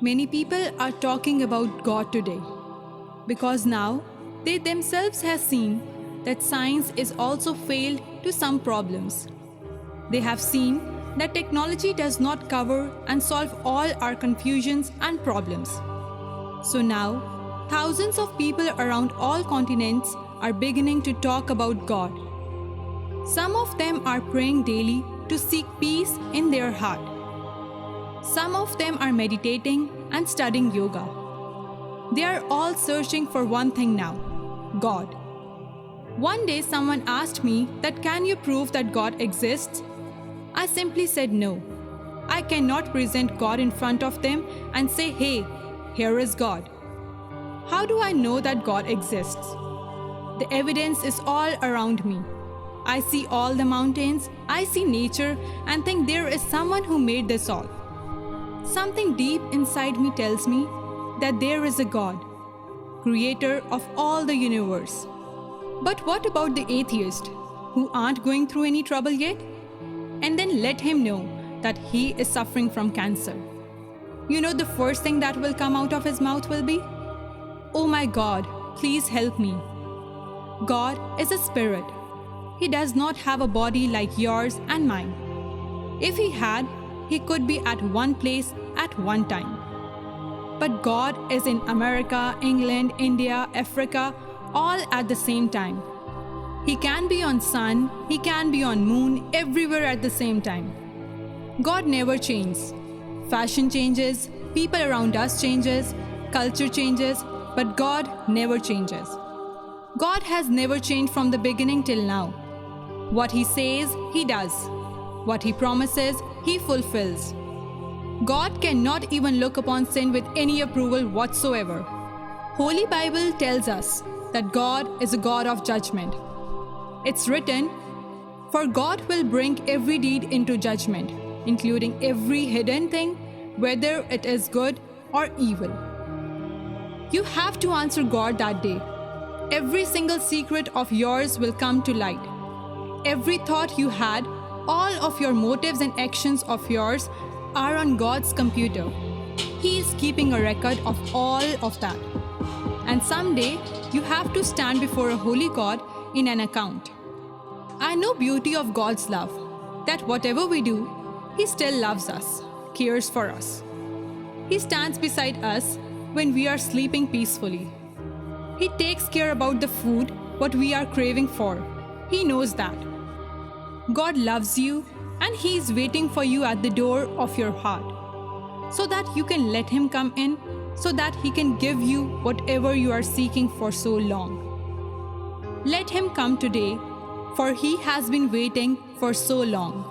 Many people are talking about God today because now they themselves have seen that science is also failed to some problems. They have seen that technology does not cover and solve all our confusions and problems. So now, thousands of people around all continents are beginning to talk about God. Some of them are praying daily to seek peace in their heart. Some of them are meditating and studying yoga. They are all searching for one thing now: God. One day someone asked me that can you prove that God exists? I simply said no. I cannot present God in front of them and say, hey, here is God. How do I know that God exists? The evidence is all around me. I see all the mountains, I see nature, and think there is someone who made this all. Something deep inside me tells me that there is a God, creator of all the universe. But what about the atheist, who aren't going through any trouble yet? And then let him know that he is suffering from cancer. You know the first thing that will come out of his mouth will be, "Oh my God, please help me." God is a spirit. He does not have a body like yours and mine. If he had, he could be at one place at one time. But God is in America, England, India, Africa, all at the same time. He can be on sun, he can be on moon, everywhere at the same time. God never changes. Fashion changes, people around us changes, culture changes, but God never changes. God has never changed from the beginning till now. What he says, he does. What he promises, he fulfills. God cannot even look upon sin with any approval whatsoever. Holy Bible tells us that God is a God of judgment. It's written, "For God will bring every deed into judgment, including every hidden thing, whether it is good or evil." You have to answer God that day. Every single secret of yours will come to light. Every thought you had, all of your motives and actions of yours are on God's computer. He is keeping a record of all of that. And someday, you have to stand before a holy God in an account. I know beauty of God's love, that whatever we do, He still loves us, cares for us. He stands beside us when we are sleeping peacefully. He takes care about the food, what we are craving for. He knows that. God loves you and He is waiting for you at the door of your heart, so that you can let Him come in, so that He can give you whatever you are seeking for so long. Let Him come today, for He has been waiting for so long.